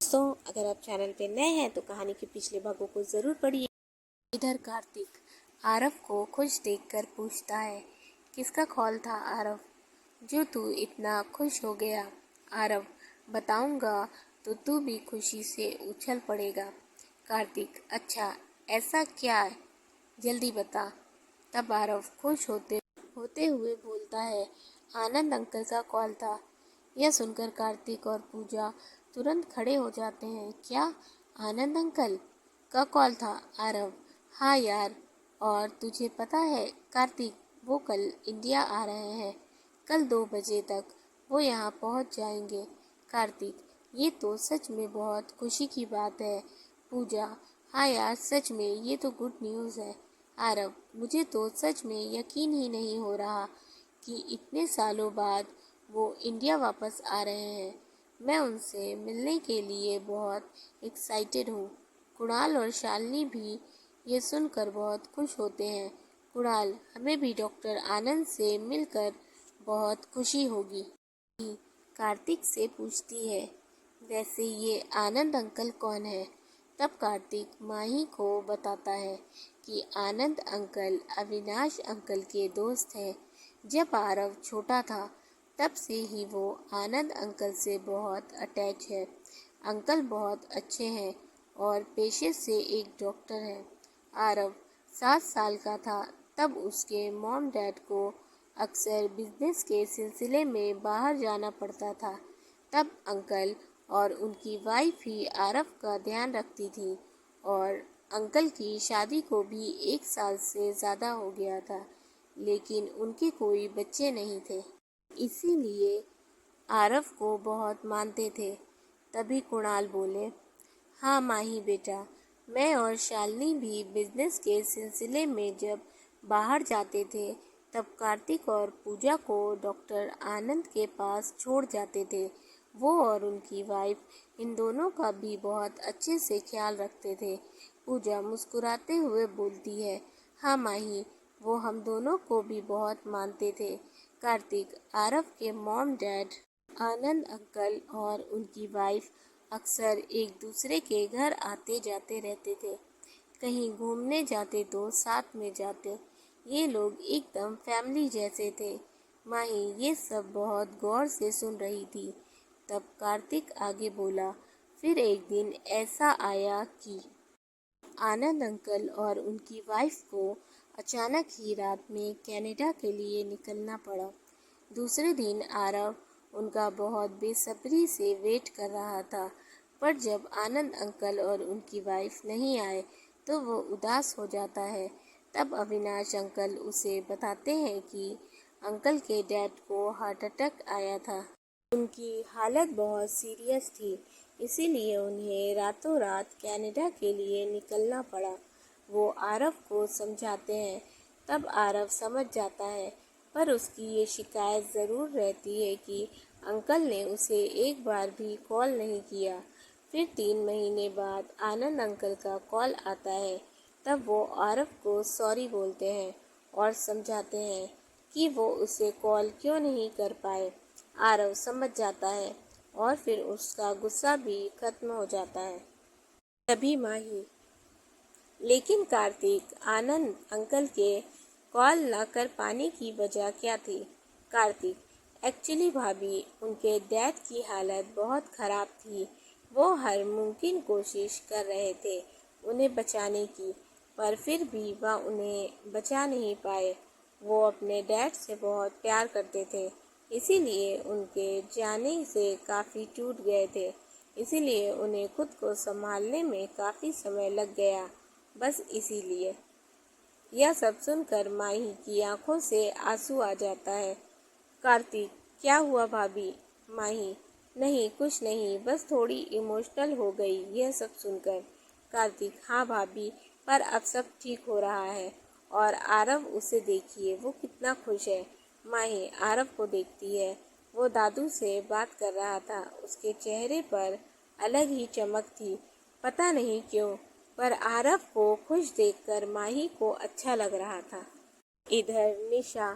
दोस्तों, अगर आप चैनल पे नए हैं तो कहानी के पिछले भागों को ज़रूर पढ़िए। इधर कार्तिक आरव को खुश देखकर पूछता है, किसका कॉल था आरव, जो तू इतना खुश हो गया? आरव, बताऊंगा तो तू भी खुशी से उछल पड़ेगा। कार्तिक, अच्छा ऐसा क्या है, जल्दी बता। तब आरव खुश होते होते हुए बोलता है, आनंद अंकल का कॉल था। यह सुनकर कार्तिक और पूजा तुरंत खड़े हो जाते हैं। क्या, आनंद अंकल का कॉल था? आरव, हाँ यार, और तुझे पता है कार्तिक, वो कल इंडिया आ रहे हैं। कल 2 बजे तक वो यहाँ पहुँच जाएंगे। कार्तिक, ये तो सच में बहुत खुशी की बात है। पूजा, हाँ यार, सच में ये तो गुड न्यूज़ है। आरव, मुझे तो सच में यकीन ही नहीं हो रहा कि इतने सालों बाद वो इंडिया वापस आ रहे हैं। मैं उनसे मिलने के लिए बहुत एक्साइटेड हूँ। कुणाल और शालिनी भी ये सुनकर बहुत खुश होते हैं। कुणाल, हमें भी डॉक्टर आनंद से मिलकर बहुत खुशी होगी। कार्तिक से पूछती है, वैसे ये आनंद अंकल कौन है? तब कार्तिक माही को बताता है कि आनंद अंकल अविनाश अंकल के दोस्त हैं। जब आरव छोटा था तब से ही वो आनंद अंकल से बहुत अटैच है। अंकल बहुत अच्छे हैं और पेशे से एक डॉक्टर हैं। आरव 7 साल का था तब उसके मॉम डैड को अक्सर बिजनेस के सिलसिले में बाहर जाना पड़ता था। तब अंकल और उनकी वाइफ ही आरव का ध्यान रखती थी और अंकल की शादी को भी 1 साल से ज़्यादा हो गया था, लेकिन उनके कोई बच्चे नहीं थे, इसीलिए आरव को बहुत मानते थे। तभी कुणाल बोले, हाँ माही बेटा, मैं और शालिनी भी बिजनेस के सिलसिले में जब बाहर जाते थे तब कार्तिक और पूजा को डॉक्टर आनंद के पास छोड़ जाते थे। वो और उनकी वाइफ इन दोनों का भी बहुत अच्छे से ख्याल रखते थे। पूजा मुस्कुराते हुए बोलती है, हाँ माही, वो हम दोनों को भी बहुत मानते थे। कार्तिक, आरव के मॉम डैड आनंद अंकल और उनकी वाइफ अक्सर एक दूसरे के घर आते जाते रहते थे। कहीं घूमने जाते तो साथ में जाते। ये लोग एकदम फैमिली जैसे थे। माही ये सब बहुत गौर से सुन रही थी। तब कार्तिक आगे बोला, फिर एक दिन ऐसा आया कि आनंद अंकल और उनकी वाइफ को अचानक ही रात में कनाडा के लिए निकलना पड़ा। दूसरे दिन आरव उनका बहुत बेसब्री से वेट कर रहा था, पर जब आनंद अंकल और उनकी वाइफ नहीं आए तो वो उदास हो जाता है। तब अविनाश अंकल उसे बताते हैं कि अंकल के डैड को हार्ट अटैक आया था। उनकी हालत बहुत सीरियस थी, इसीलिए उन्हें रातों रात कनाडा के लिए निकलना पड़ा। वो आरव को समझाते हैं, तब आरव समझ जाता है, पर उसकी ये शिकायत ज़रूर रहती है कि अंकल ने उसे एक बार भी कॉल नहीं किया। फिर 3 महीने बाद आनंद अंकल का कॉल आता है। तब वो आरव को सॉरी बोलते हैं और समझाते हैं कि वो उसे कॉल क्यों नहीं कर पाए। आरव समझ जाता है और फिर उसका गुस्सा भी खत्म हो जाता है। तभी माही, लेकिन कार्तिक, आनंद अंकल के कॉल न कर पाने की वजह क्या थी? कार्तिक, एक्चुअली भाभी, उनके डैड की हालत बहुत ख़राब थी। वो हर मुमकिन कोशिश कर रहे थे उन्हें बचाने की, पर फिर भी वह उन्हें बचा नहीं पाए। वो अपने डैड से बहुत प्यार करते थे, इसीलिए उनके जाने से काफ़ी टूट गए थे। इसीलिए उन्हें खुद को संभालने में काफ़ी समय लग गया। बस इसीलिए। यह सब सुनकर माही की आंखों से आंसू आ जाता है। कार्तिक, क्या हुआ भाभी? माही, नहीं कुछ नहीं, बस थोड़ी इमोशनल हो गई यह सब सुनकर। कार्तिक, हाँ भाभी, पर अब सब ठीक हो रहा है। और आरव, उसे देखिए, वो कितना खुश है। माही आरव को देखती है। वो दादू से बात कर रहा था। उसके चेहरे पर अलग ही चमक थी। पता नहीं क्यों, पर आरव को खुश देखकर माही को अच्छा लग रहा था। इधर निशा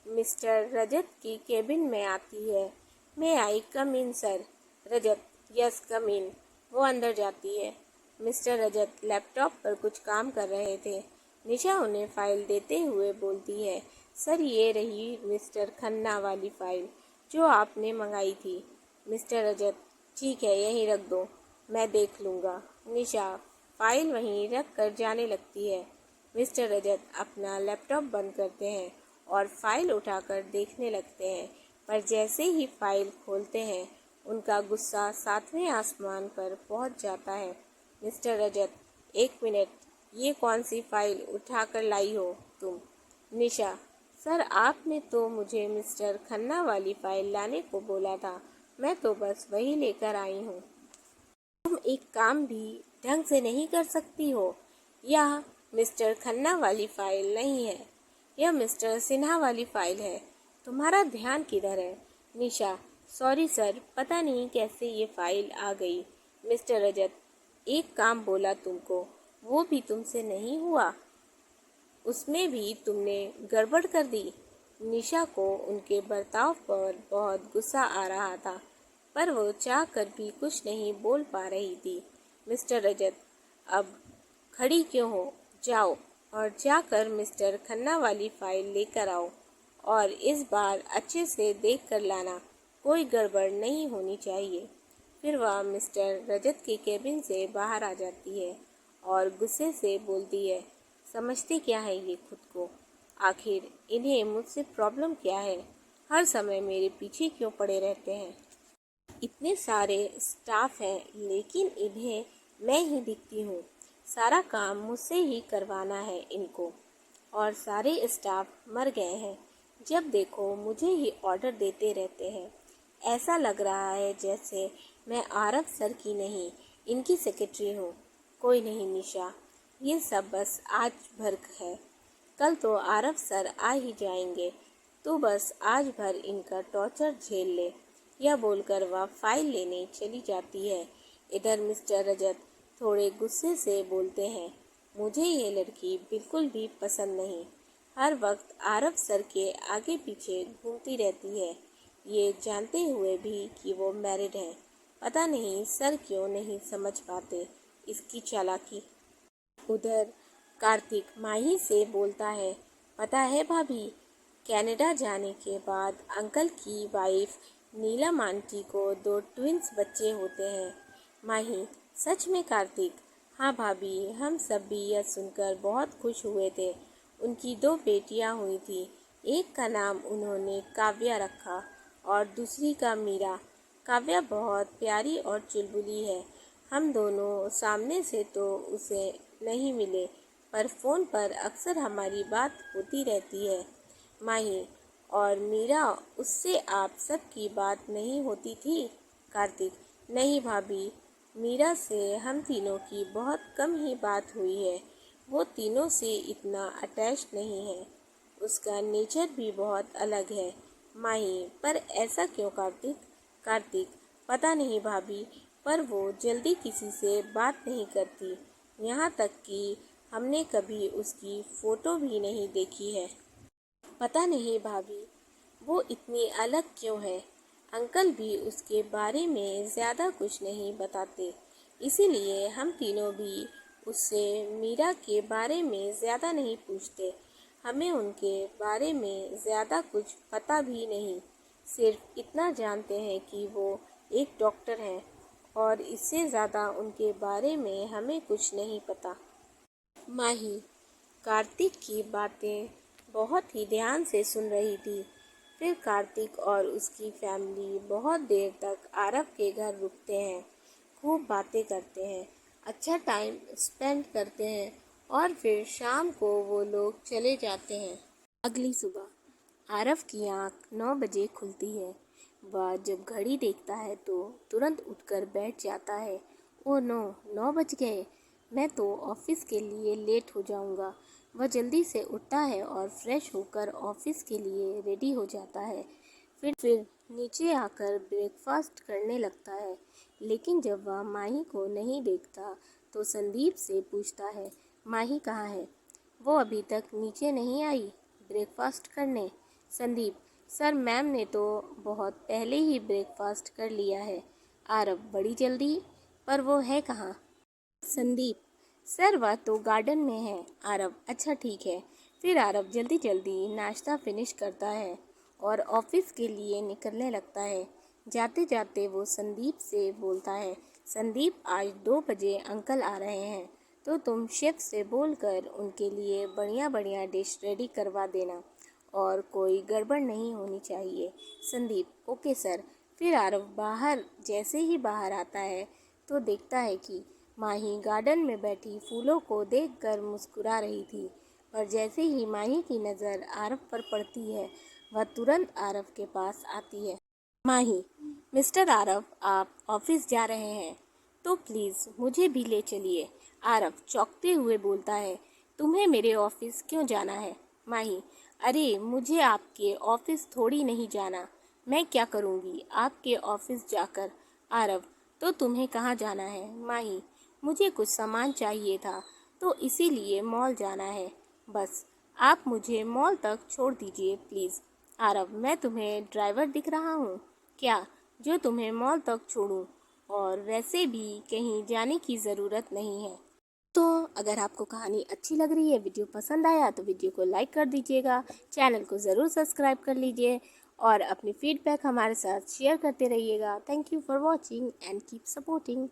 मिस्टर रजत की केबिन में आती है। मैं आई कम इन सर? रजत, यस कम इन। वो अंदर जाती है। मिस्टर रजत लैपटॉप पर कुछ काम कर रहे थे। निशा उन्हें फाइल देते हुए बोलती है, सर ये रही मिस्टर खन्ना वाली फाइल जो आपने मंगाई थी। मिस्टर रजत, ठीक है यहीं रख दो, मैं देख लूँगा। निशा फाइल वहीं रख कर जाने लगती है। मिस्टर रजत अपना लैपटॉप बंद करते हैं और फाइल उठाकर देखने लगते हैं, पर जैसे ही फाइल खोलते हैं उनका गुस्सा सातवें आसमान पर पहुंच जाता है। मिस्टर रजत, एक मिनट, ये कौन सी फाइल उठाकर लाई हो तुम? निशा, सर आपने तो मुझे मिस्टर खन्ना वाली फाइल लाने को बोला था, मैं तो बस वही लेकर आई हूँ। तुम एक काम भी ढंग से नहीं कर सकती हो? यह मिस्टर खन्ना वाली फाइल नहीं है, यह मिस्टर सिन्हा वाली फाइल है। तुम्हारा ध्यान किधर है? निशा, सॉरी सर, पता नहीं कैसे ये फाइल आ गई। मिस्टर रजत, एक काम बोला तुमको, वो भी तुमसे नहीं हुआ, उसमें भी तुमने गड़बड़ कर दी। निशा को उनके बर्ताव पर बहुत गुस्सा आ रहा था, पर वो चाह कर भी कुछ नहीं बोल पा रही थी। मिस्टर रजत, अब खड़ी क्यों हो? जाओ और जाकर मिस्टर खन्ना वाली फाइल लेकर आओ, और इस बार अच्छे से देख कर लाना, कोई गड़बड़ नहीं होनी चाहिए। फिर वह मिस्टर रजत के केबिन से बाहर आ जाती है और गुस्से से बोलती है, समझते क्या है ये खुद को? आखिर इन्हें मुझसे प्रॉब्लम क्या है? हर समय मेरे पीछे क्यों पड़े रहते हैं? इतने सारे स्टाफ हैं लेकिन इन्हें मैं ही दिखती हूँ। सारा काम मुझसे ही करवाना है इनको, और सारे स्टाफ मर गए हैं। जब देखो मुझे ही ऑर्डर देते रहते हैं। ऐसा लग रहा है जैसे मैं आरव सर की नहीं, इनकी सेक्रेटरी हूँ। कोई नहीं निशा, ये सब बस आज भर है, कल तो आरव सर आ ही जाएंगे। तू बस आज भर इनका टॉर्चर झेल ले। यह बोलकर वह फाइल लेने चली जाती है। इधर मिस्टर रजत थोड़े गुस्से से बोलते हैं, मुझे ये लड़की बिल्कुल भी पसंद नहीं, हर वक्त आरव सर के आगे पीछे घूमती रहती है, ये जानते हुए भी कि वो मैरिड है। पता नहीं सर क्यों नहीं समझ पाते इसकी चालाकी। उधर कार्तिक माही से बोलता है, पता है भाभी, कनाडा जाने के बाद अंकल की वाइफ नीलम आंटी को 2 ट्विंस बच्चे होते हैं। माही, सच में कार्तिक? हाँ भाभी, हम सब भी यह सुनकर बहुत खुश हुए थे। उनकी 2 बेटियां हुई थी, एक का नाम उन्होंने काव्या रखा और दूसरी का मीरा। काव्या बहुत प्यारी और चुलबुली है। हम दोनों सामने से तो उसे नहीं मिले, पर फ़ोन पर अक्सर हमारी बात होती रहती है। माही, और मीरा, उससे आप सब की बात नहीं होती थी? कार्तिक, नहीं भाभी, मीरा से हम तीनों की बहुत कम ही बात हुई है। वो तीनों से इतना अटैच नहीं है, उसका नेचर भी बहुत अलग है। माही, पर ऐसा क्यों कार्तिक? कार्तिक, पता नहीं भाभी, पर वो जल्दी किसी से बात नहीं करती, यहाँ तक कि हमने कभी उसकी फ़ोटो भी नहीं देखी है। पता नहीं भाभी, वो इतनी अलग क्यों है? अंकल भी उसके बारे में ज़्यादा कुछ नहीं बताते, इसीलिए हम तीनों भी उससे मीरा के बारे में ज़्यादा नहीं पूछते। हमें उनके बारे में ज़्यादा कुछ पता भी नहीं, सिर्फ इतना जानते हैं कि वो एक डॉक्टर हैं, और इससे ज़्यादा उनके बारे में हमें कुछ नहीं पता। माही कार्तिक की बातें बहुत ही ध्यान से सुन रही थी। फिर कार्तिक और उसकी फैमिली बहुत देर तक आरव के घर रुकते हैं, खूब बातें करते हैं, अच्छा टाइम स्पेंड करते हैं, और फिर शाम को वो लोग चले जाते हैं। अगली सुबह आरव की आँख 9 बजे खुलती है। वह जब घड़ी देखता है तो तुरंत उठकर बैठ जाता है। ओह नो, 9 बज गए, मैं तो ऑफिस के लिए लेट हो जाऊंगा। वह जल्दी से उठता है और फ्रेश होकर ऑफिस के लिए रेडी हो जाता है। फिर नीचे आकर ब्रेकफास्ट करने लगता है, लेकिन जब वह माही को नहीं देखता तो संदीप से पूछता है, माही कहाँ है? वो अभी तक नीचे नहीं आई ब्रेकफास्ट करने। संदीप, सर मैम ने तो बहुत पहले ही ब्रेकफास्ट कर लिया है। आरव, बड़ी जल्दी? पर वो है कहाँ? संदीप, सर वह तो गार्डन में है। आरव, अच्छा ठीक है। फिर आरव जल्दी जल्दी नाश्ता फिनिश करता है और ऑफिस के लिए निकलने लगता है। जाते जाते वो संदीप से बोलता है, संदीप आज 2 बजे अंकल आ रहे हैं, तो तुम शेफ से बोलकर उनके लिए बढ़िया बढ़िया डिश रेडी करवा देना और कोई गड़बड़ नहीं होनी चाहिए। Sandeep, okay sir. फिर आरव जैसे ही बाहर आता है तो देखता है कि माही गार्डन में बैठी फूलों को देखकर मुस्कुरा रही थी, पर जैसे ही माही की नज़र आरव पर पड़ती है वह तुरंत आरव के पास आती है। माही, मिस्टर आरव आप ऑफिस जा रहे हैं तो प्लीज़ मुझे भी ले चलिए। आरव चौंकते हुए बोलता है, तुम्हें मेरे ऑफिस क्यों जाना है? माही, अरे मुझे आपके ऑफिस थोड़ी नहीं जाना, मैं क्या करूँगी आपके ऑफिस जाकर? आरव, तो तुम्हें कहाँ जाना है? माही, मुझे कुछ सामान चाहिए था तो इसीलिए मॉल जाना है। बस आप मुझे मॉल तक छोड़ दीजिए प्लीज़। आरव, मैं तुम्हें ड्राइवर दिख रहा हूँ क्या जो तुम्हें मॉल तक छोड़ूं? और वैसे भी कहीं जाने की ज़रूरत नहीं है। तो अगर आपको कहानी अच्छी लग रही है, वीडियो पसंद आया तो वीडियो को लाइक कर दीजिएगा, चैनल को ज़रूर सब्सक्राइब कर लीजिए और अपनी फीडबैक हमारे साथ शेयर करते रहिएगा। Thank you for watching and keep supporting.